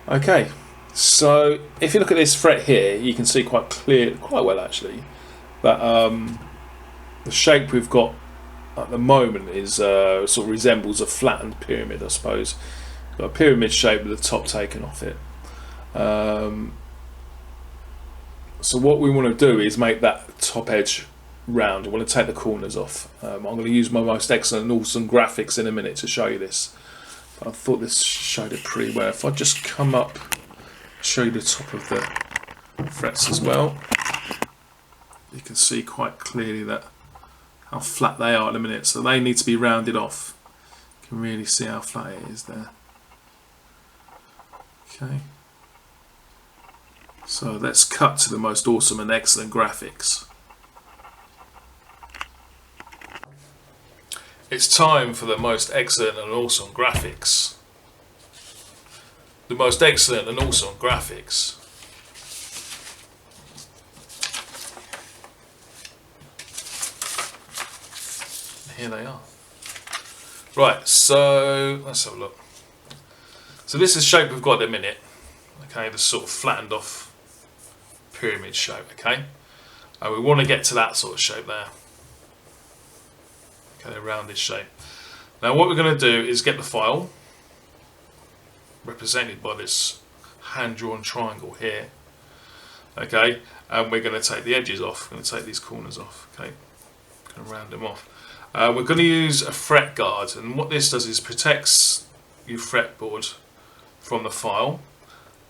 Okay, so if you look at this fret here, you can see quite well actually, that the shape we've got at the moment is sort of resembles a flattened pyramid, I suppose. Got a pyramid shape with the top taken off it. Um, so what we want to do is make that top edge round. I want to take the corners off. I'm going to use my most excellent and awesome graphics in a minute to show you this. But I thought this showed it pretty well. If I just come up, show you the top of the frets as well, you can see quite clearly that how flat they are at the minute. So they need to be rounded off. You can really see how flat it is there. Okay. So let's cut to the most awesome and excellent graphics. It's time for the most excellent and awesome graphics. The most excellent and awesome graphics. Here they are. Right, so let's have a look. So this is the shape we've got at the minute. Okay, the sort of flattened off pyramid shape. Okay, we want to get to that sort of shape there. Okay, a rounded shape. Now what we're going to do is get the file, represented by this hand-drawn triangle here. Okay, and we're going to take the edges off. We're going to take these corners off. Okay, going to round them off. We're going to use a fret guard, and what this does is protects your fretboard from the file,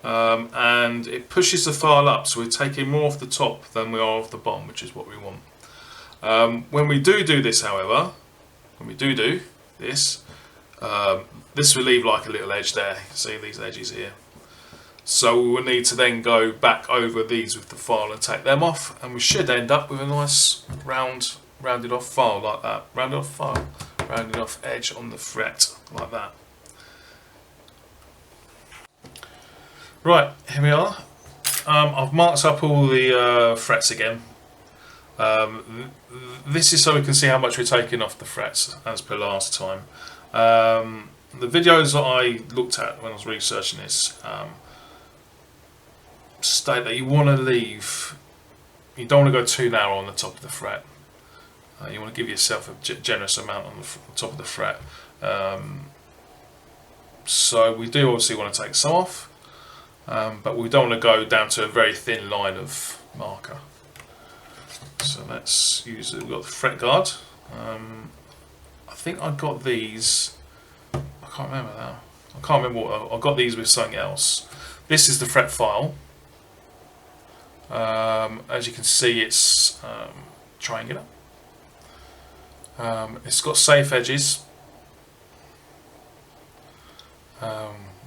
and it pushes the file up, so we're taking more off the top than we are off the bottom, which is what we want. When we do this, however, when we do this, this will leave like a little edge there. See these edges here? So we will need to then go back over these with the file and take them off, and we should end up with a nice rounded off file like that. Rounded off edge on the fret like that. Right, here we are. I've marked up all the frets again. This is so we can see how much we're taking off the frets as per last time. The videos that I looked at when I was researching this state that you want to leave, you don't want to go too narrow on the top of the fret. You want to give yourself a generous amount on the top of the fret. So we do obviously want to take some off, but we don't want to go down to a very thin line of marker. So let's use it. We've got the fret guard. I think I got these. I can't remember now. I can't remember what I got these with something else. This is the fret file. As you can see, it's triangular. It's got safe edges,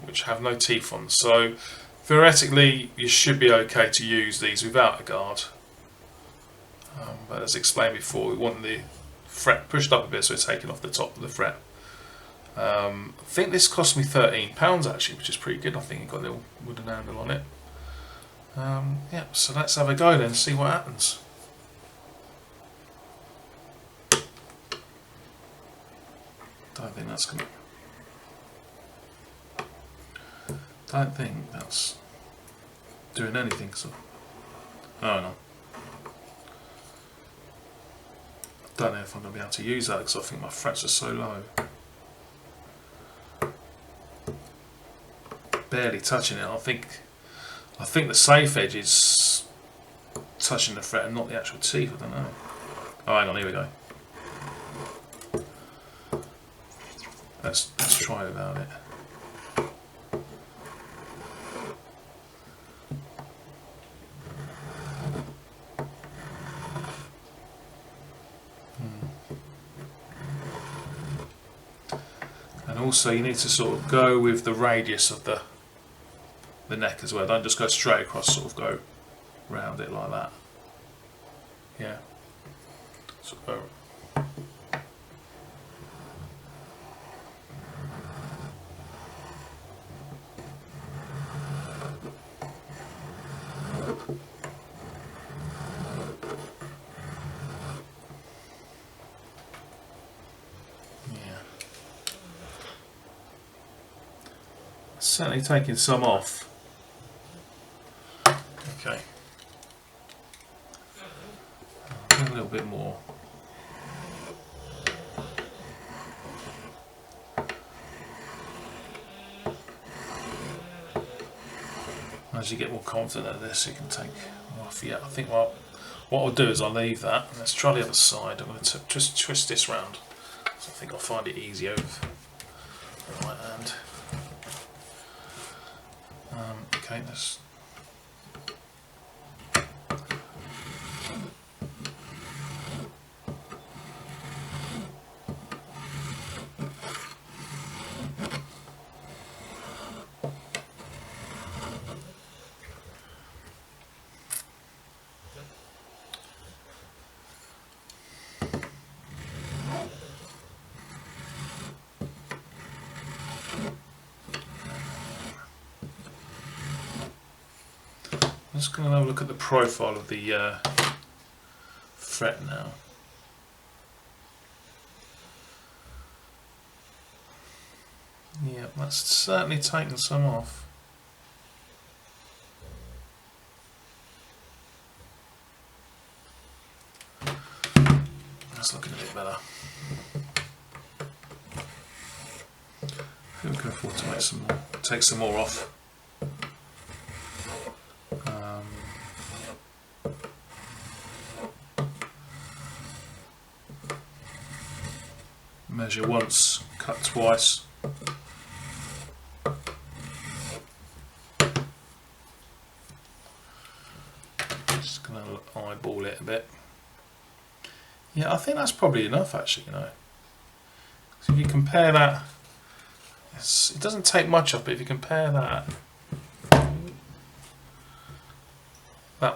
which have no teeth on. So theoretically, you should be okay to use these without a guard. But as explained before, we want the fret pushed up a bit, so it's taking off the top of the fret. I think this cost me £13 actually, which is pretty good. I think it got a little wooden handle on it. Yeah, so let's have a go then and see what happens. Don't think that's doing anything. So, oh no. Don't know if I'm going to be able to use that because I think my frets are so low. Barely touching it. I think the safe edge is touching the fret and not the actual teeth. I don't know. Oh, hang on. Here we go. Let's try without it. And also you need to sort of go with the radius of the neck as well. Don't just go straight across, sort of go round it like that. Yeah. So, Certainly taking some off. Okay. A little bit more. As you get more confident at this, you can take off. Yeah, I think what I'll do is I'll leave that. Let's try the other side. I'm going to just twist this round. So I think I'll find it easier with the right hand. Okay, let's. I'm just going to have a look at the profile of the fret now. Yeah, that's certainly taken some off. That's looking a bit better. I think we can afford to take some more off. Measure once, cut twice. Just going to eyeball it a bit. Yeah, I think that's probably enough actually, you know. So if you compare that, it doesn't take much off, but if you compare that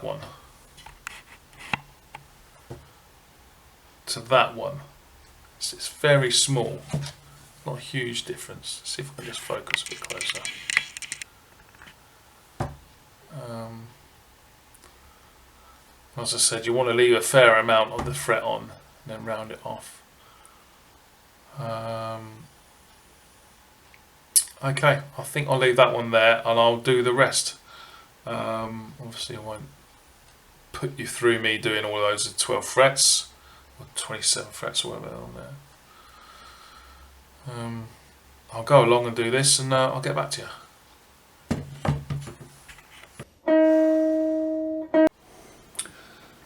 one to that one, it's very small, not a huge difference. Let's see if I can just focus a bit closer. As I said, you want to leave a fair amount of the fret on and then round it off. Okay, I think I'll leave that one there and I'll do the rest. Obviously I won't put you through me doing all those 12 frets or 27 frets or whatever on there. I'll go along and do this and I'll get back to you.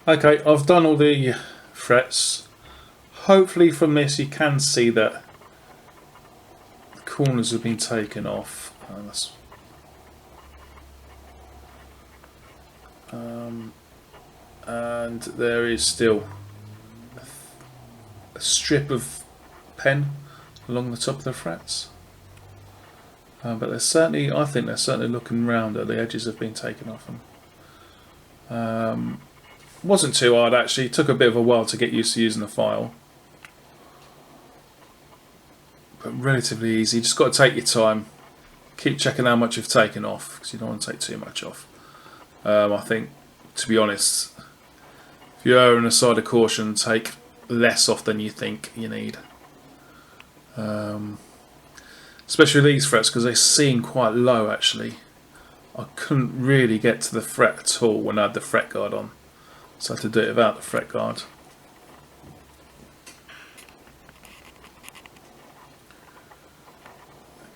Okay, I've done all the frets. Hopefully from this you can see that the corners have been taken off. And there is still a strip of pen along the top of the frets. But they're certainly, I think they're certainly looking rounder. The edges have been taken off them. Wasn't too hard actually, it took a bit of a while to get used to using the file. But relatively easy, just got to take your time. Keep checking how much you've taken off, because you don't want to take too much off. I think, to be honest, if you err on the side of caution, take less off than you think you need. Especially these frets, because they seem quite low actually. I couldn't really get to the fret at all when I had the fret guard on. So I had to do it without the fret guard.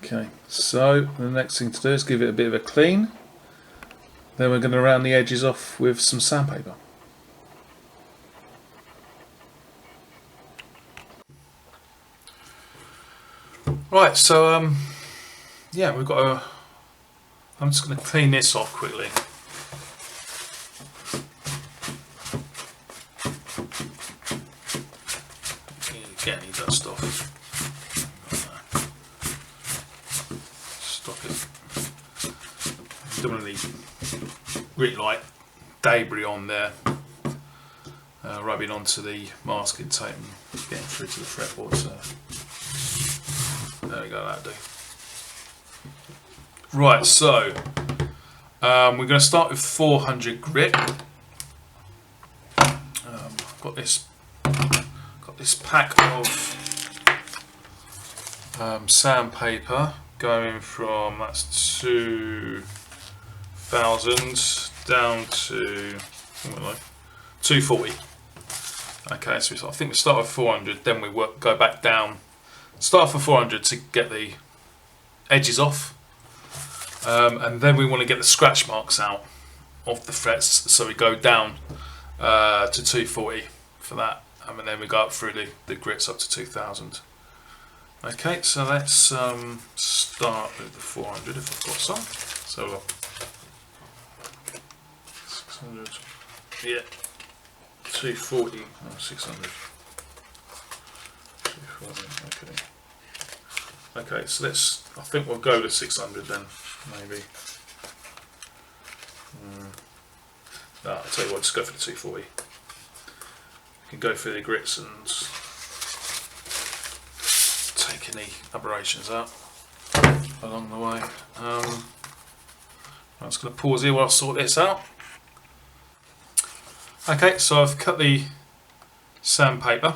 Okay, so the next thing to do is give it a bit of a clean. Then we're going to round the edges off with some sandpaper. Right, so yeah, we've got a. I'm just going to clean this off quickly. Get any dust off. Stop it. Don't want any really light debris on there. Rubbing onto the masking tape and getting through to the fretboard. So there we go, that'll do. Right, so we're going to start with 400 grit. I've got this pack of sandpaper. going from, that's 2,000 down to 240. Okay, so I think we start with 400, then we go back down, start for 400 to get the edges off, and then we want to get the scratch marks out of the frets, so we go down to 240 for that, and then we go up through the grits up to 2,000. Okay, so let's start with the 400 if I've got some. So look, 600, yeah, 240, 600, 240, okay. Okay, so I think we'll go to 600 then, maybe. No, I'll tell you what, just go for the 240. You can go through the grits and take any aberrations out along the way. I'm just going to pause here while I sort this out. Okay, so I've cut the sandpaper.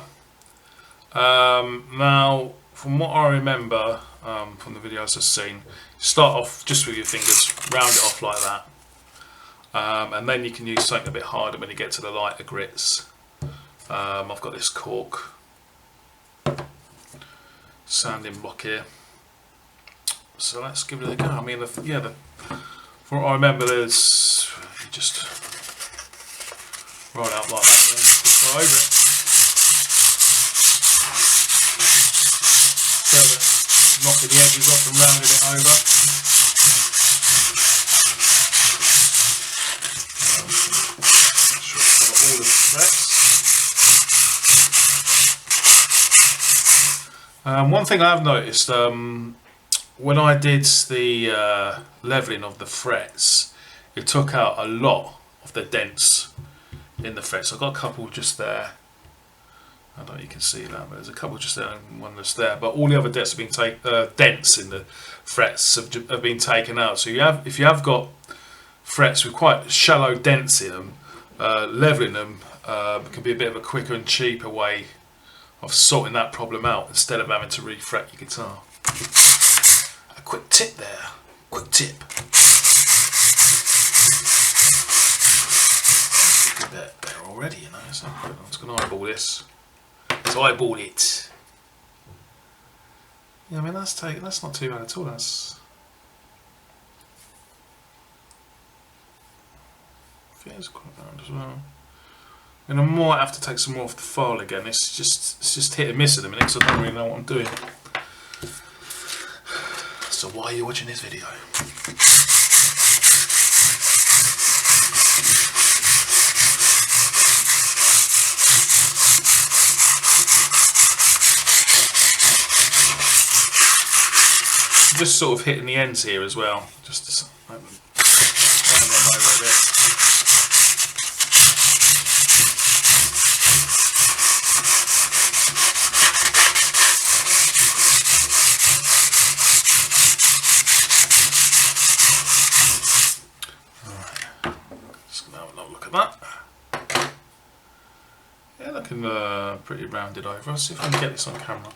Now, from what I remember from the videos I've seen, start off just with your fingers, round it off like that, and then you can use something a bit harder when you get to the lighter grits. I've got this cork sanding block here, so let's give it a go. I mean, from what I remember, there's you just roll it out like that and then just go over it. Knocking the edges off and rounding it over. Make sure I cover all of the frets. One thing I've noticed, when I did the levelling of the frets, it took out a lot of the dents in the frets. I've got a couple just there. I don't know if you can see that, but there's a couple just there and one that's there. But all the other dents have been dents in the frets have been taken out. So if you have got frets with quite shallow dents in them, levelling them can be a bit of a quicker and cheaper way of sorting that problem out instead of having to refret your guitar. A quick tip there. Quick tip. That's a bit better already, you know. So I'm just going to eyeball this. So I bought it. Yeah, I mean that's not too bad at all. That's feels quite round as well. And I might have to take some more off the file again. It's just hit and miss at the minute, because I don't really know what I'm doing. So why are you watching this video? Just sort of hitting the ends here as well, just to round them over a bit. Alright, just gonna have another look at that. Yeah, looking pretty rounded over. Let's see if I can get this on camera.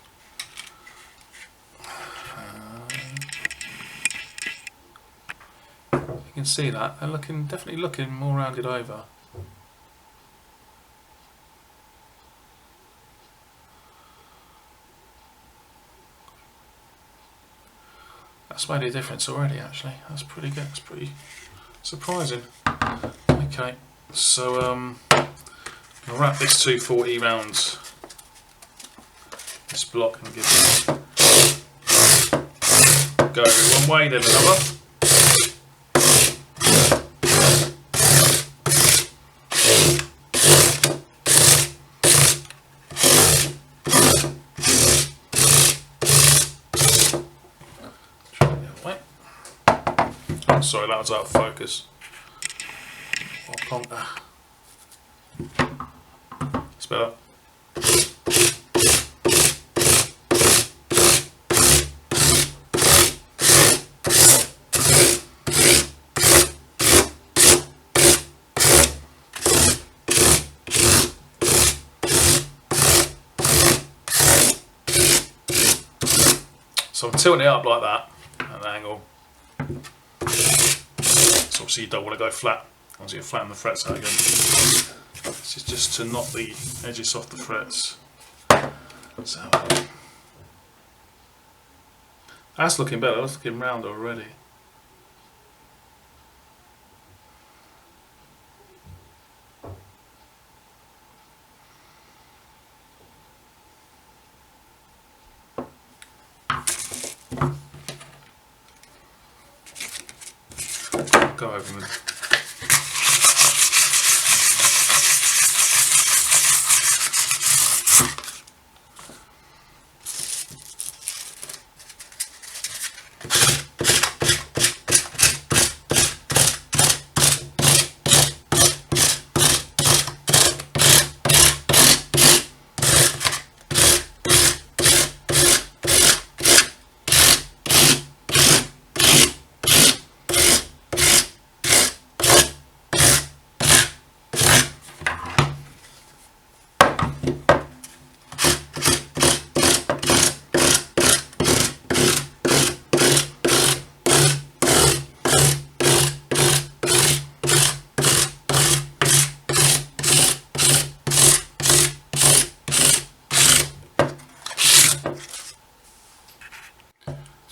You can see that they're definitely looking more rounded over. That's made a difference already, actually. That's pretty good. That's pretty surprising. Okay, so I'll wrap this 240 round this block and give it go one way, then another. Sorry, that was out of focus. It's better. So I'm tilting it up like that. an angle. So obviously you don't want to go flat, as you flatten the frets out again. This is just to knock the edges off the frets. So that's looking better, that's looking rounder already. Go over with.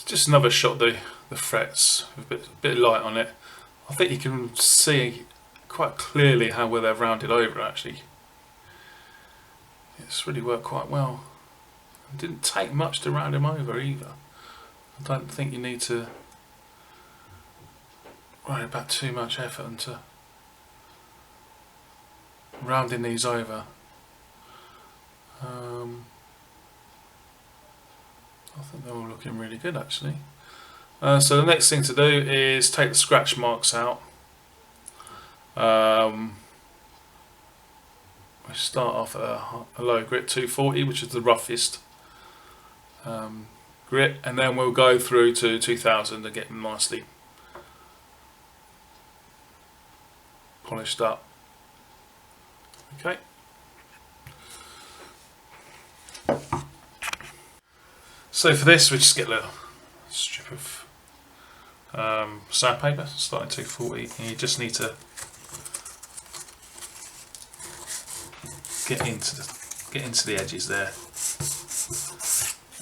Just another shot of the frets with a bit of light on it. I think you can see quite clearly how well they're rounded over actually. It's really worked quite well. It didn't take much to round them over either. I don't think you need to worry about too much effort into rounding these over. I think they're all looking really good actually. So the next thing to do is take the scratch marks out. We start off at a low grit 240, which is the roughest grit, and then we'll go through to 2000 and get them nicely polished up. Okay. So for this, we just get a little strip of sandpaper, starting 240, and you just need to get into the edges there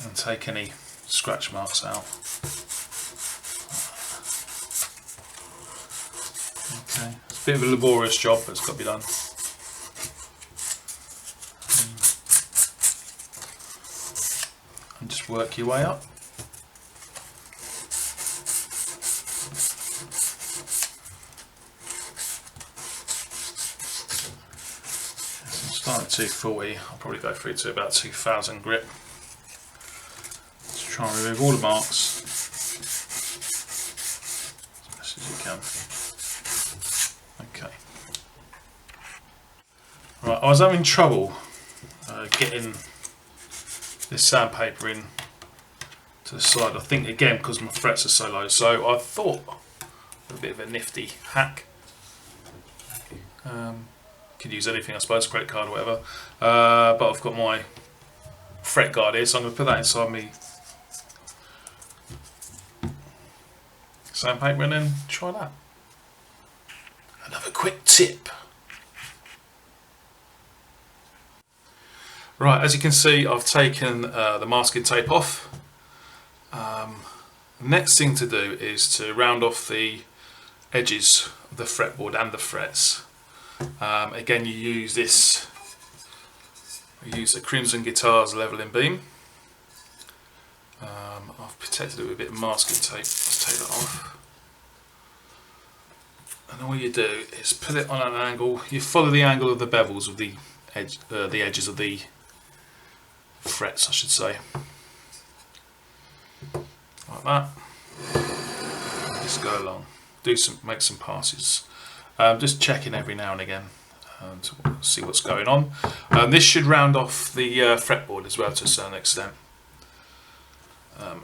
and take any scratch marks out. Okay, it's a bit of a laborious job, but it's got to be done. And just work your way up. Start at 240, I'll probably go through to about 2000 grit. Just try and remove all the marks as best as you can. Okay. Right, I was having trouble getting this sandpaper in to the side, I think again because my frets are so low, so I thought a bit of a nifty hack. Could use anything I suppose, credit card or whatever, but I've got my fret guard here, so I'm going to put that inside me sandpaper and then try that. Another quick tip. Right, as you can see, I've taken the masking tape off. Next thing to do is to round off the edges of the fretboard and the frets. Again, you use this. I use the Crimson Guitars leveling beam. I've protected it with a bit of masking tape. Let's take that off. And all you do is put it on an angle. You follow the angle of the bevels of the edges of the frets, I should say, like that. Just go along. Make some passes. Just checking every now and again to see what's going on. This should round off the fretboard as well to a certain extent.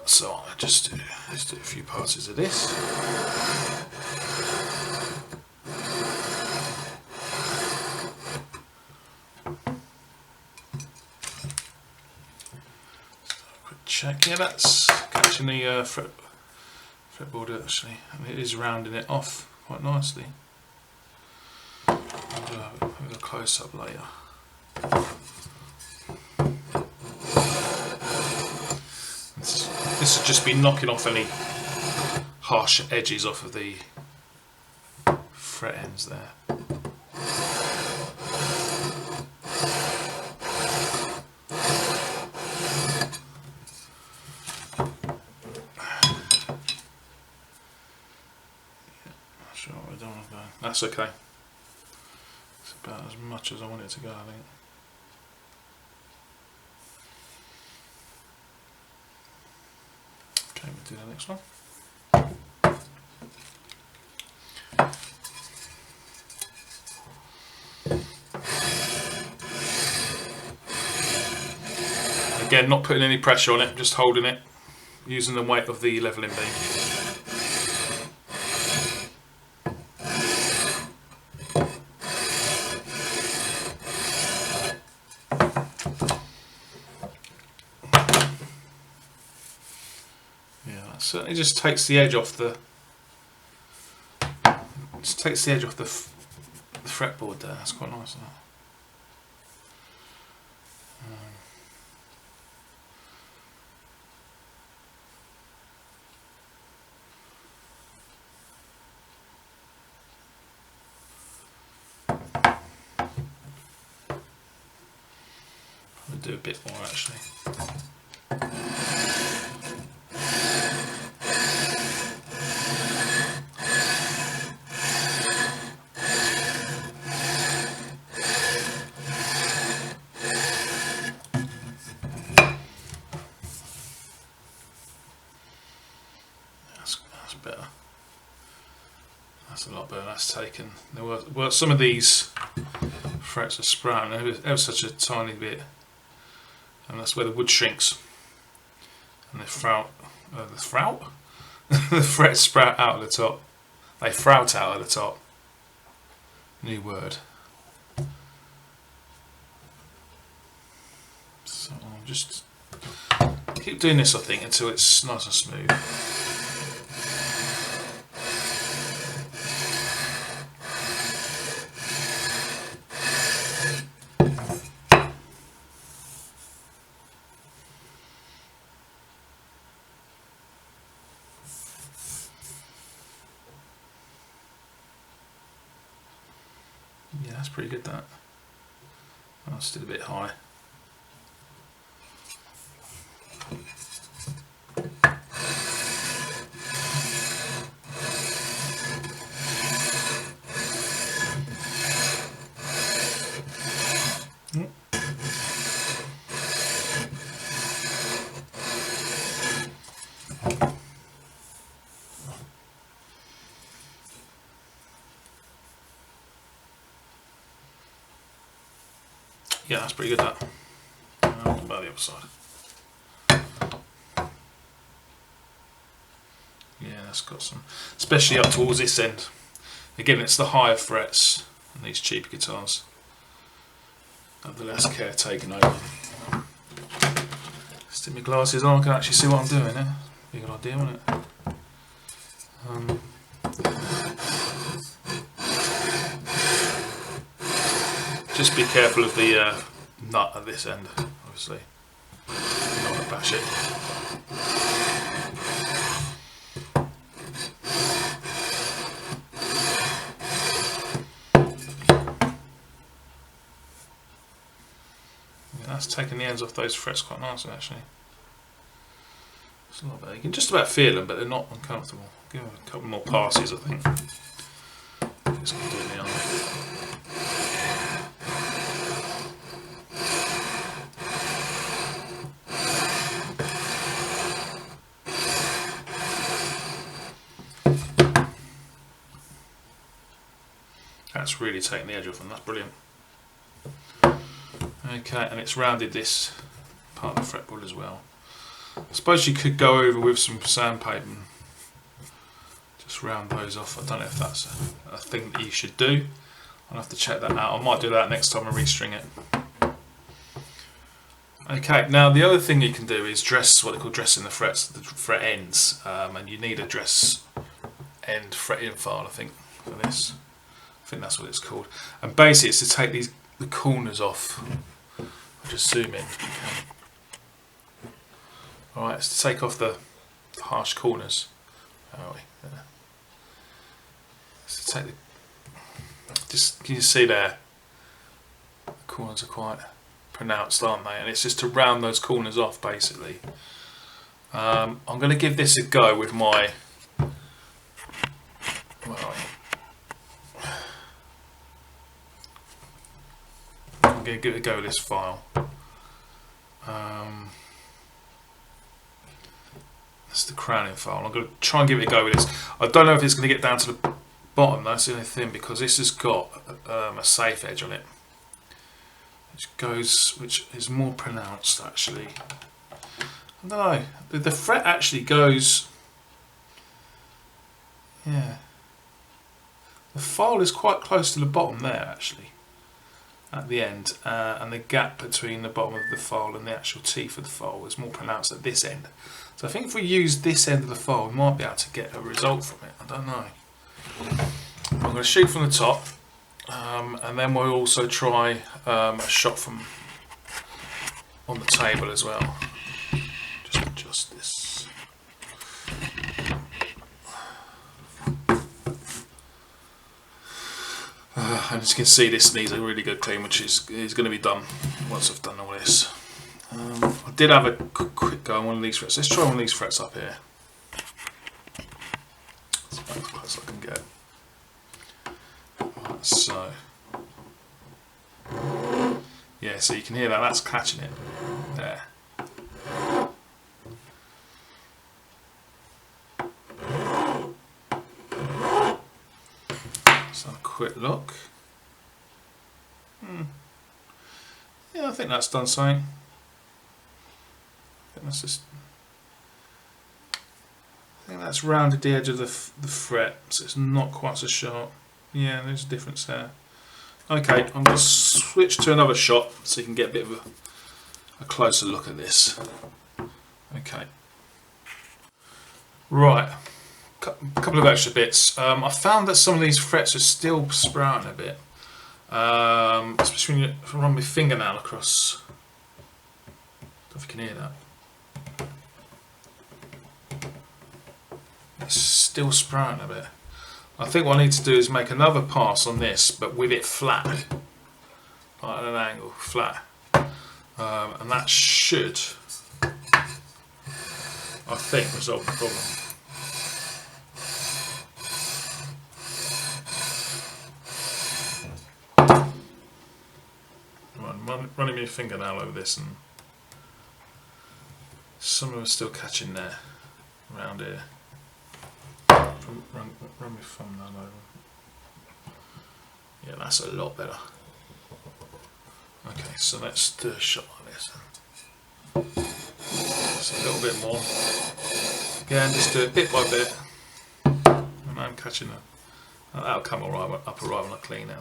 So I'll just do a few passes of this. Quick check here, that's catching the fretboard actually, and it is rounding it off quite nicely. I'll do a close up later. This will just be knocking off any harsh edges off of the fret ends there. That's okay. It's about as much as I want it to go, I think. Okay, we'll do the next one. Again, not putting any pressure on it, just holding it, using the weight of the levelling beam. So it just takes the edge off the fretboard there. That's quite nice. I'll do a bit more actually. Better. That's a lot better. That's taken. There were some of these frets are sprouting ever such a tiny bit, and that's where the wood shrinks, and the frets sprout out of the top. They frout out of the top. New word. So I'll just keep doing this, I think, until it's nice and smooth. Yeah, that's pretty good, that. Oh, still a bit high. Yeah, that's pretty good, that. What about the other side? Yeah, that's got some, especially up towards this end. Again, it's the higher frets on these cheaper guitars. Have the less care taken over. Stick my glasses on, I can actually see what I'm doing. Be a good idea, wouldn't it? Just be careful of the nut at this end, obviously. You don't want to bash it. Yeah, that's taking the ends off those frets quite nicely, actually. It's a lot better. You can just about feel them, but they're not uncomfortable. Give them a couple more passes, I think. Just going to do it in the arm. That's really taking the edge off, and that's brilliant. Okay, and it's rounded this part of the fretboard as well. I suppose you could go over with some sandpaper and just round those off. I don't know if that's a thing that you should do. I'll have to check that out. I might do that next time I restring it. Okay, now the other thing you can do is dress, what they call dressing the frets, the fret ends, and you need a dress end fret in file, I think, for this. I think that's what it's called. And basically it's to take the corners off. I'll just zoom in. Alright, it's to take off the harsh corners. Are we? Yeah. It's to take just, can you see there? The corners are quite pronounced, aren't they? And it's just to round those corners off, basically. I'm going to give this a go with my. I'm going to give it a go with this file. That's the crowning file. I'm going to try and give it a go with this. I don't know if it's going to get down to the bottom. That's the only thing, because this has got a safe edge on it, which is more pronounced actually. I don't know. The fret actually goes. Yeah. The file is quite close to the bottom there actually, at the end, and the gap between the bottom of the file and the actual teeth of the file is more pronounced at this end. So I think if we use this end of the file, we might be able to get a result from it. I don't know. I'm going to shoot from the top, and then we'll also try a shot from on the table as well. Just adjust this. And as you can see, this needs a really good clean, which is going to be done once I've done all this. I did have a quick go on one of these frets. Let's try one of these frets up here. That's about as close as I can get. Right, so, yeah, so you can hear that. That's catching it there. Let's have a quick look. Yeah, I think that's done something. I think that's rounded the edge of the fret, so it's not quite so sharp. Yeah, there's a difference there. Okay, I'm going to switch to another shot so you can get a bit of a closer look at this. Okay. Right, a couple of extra bits. I found that some of these frets are still sprouting a bit, especially if I run my fingernail across. I don't know if you can hear that. It's still sprouting a bit. I think what I need to do is make another pass on this, but with it flat, like at an angle, flat, and that should, I think, resolve the problem. Running my fingernail over this, and some of them are still catching there, around here. Run my thumbnail over. Yeah, that's a lot better. Okay, so let's do a shot like this. Just a little bit more. Again, just do it bit by bit. And I'm catching it. That'll come up alright when I clean it.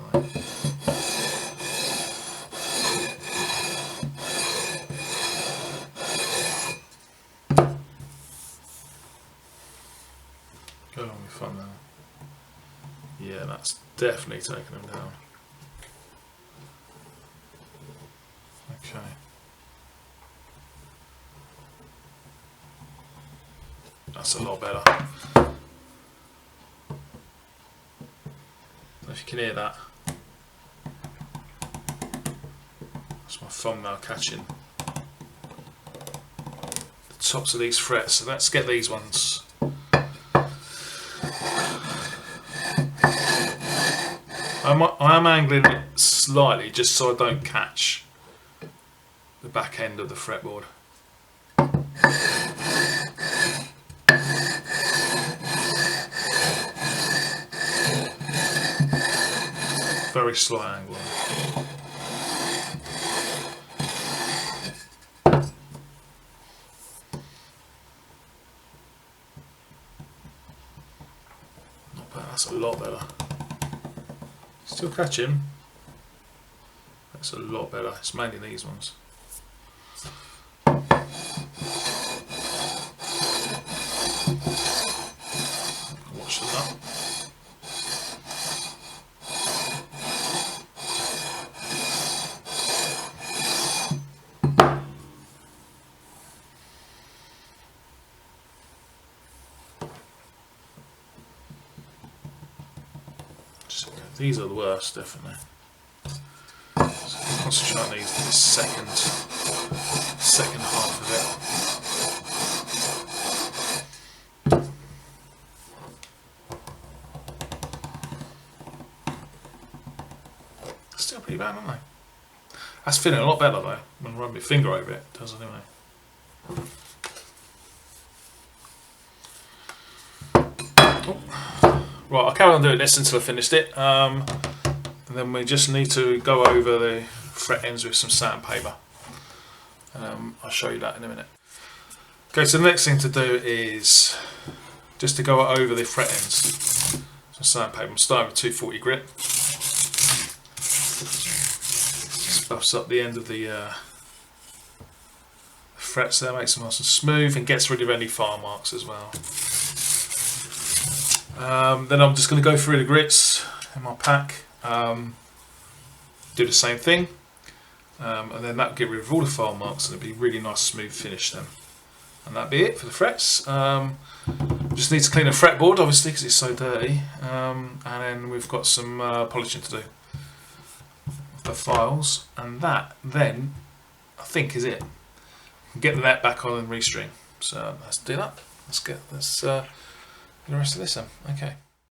Go on with fun now. Yeah, that's definitely taking them down. Okay. That's a lot better. I don't know if you can hear that. That's my thumbnail catching the tops of these frets. So let's get these ones. I am angling it slightly just so I don't catch the back end of the fretboard. Very slight angle. Not bad, that's a lot better. Still catching. That's a lot better. It's mainly these ones. These are the worst, definitely. So concentrate on these for the second half of it. Still pretty bad, aren't they? That's feeling a lot better though. When I run my finger over it, it does anyway. Right, I'll carry on doing this until I finished it. And then we just need to go over the fret ends with some sandpaper. I'll show you that in a minute. Okay, so the next thing to do is just to go over the fret ends. Some sandpaper. I'm starting with 240 grit. Just buffs up the end of the frets there, makes them nice and smooth, and gets rid of any file marks as well. Then I'm just going to go through the grits in my pack, do the same thing, and then that'll get rid of all the file marks and it'll be really nice smooth finish then. And that'll be it for the frets. Just need to clean the fretboard obviously because it's so dirty, and then we've got some polishing to do of the files, and that then I think is it. Get the net back on and restring. So let's do that. Let's do the rest of this then. Okay.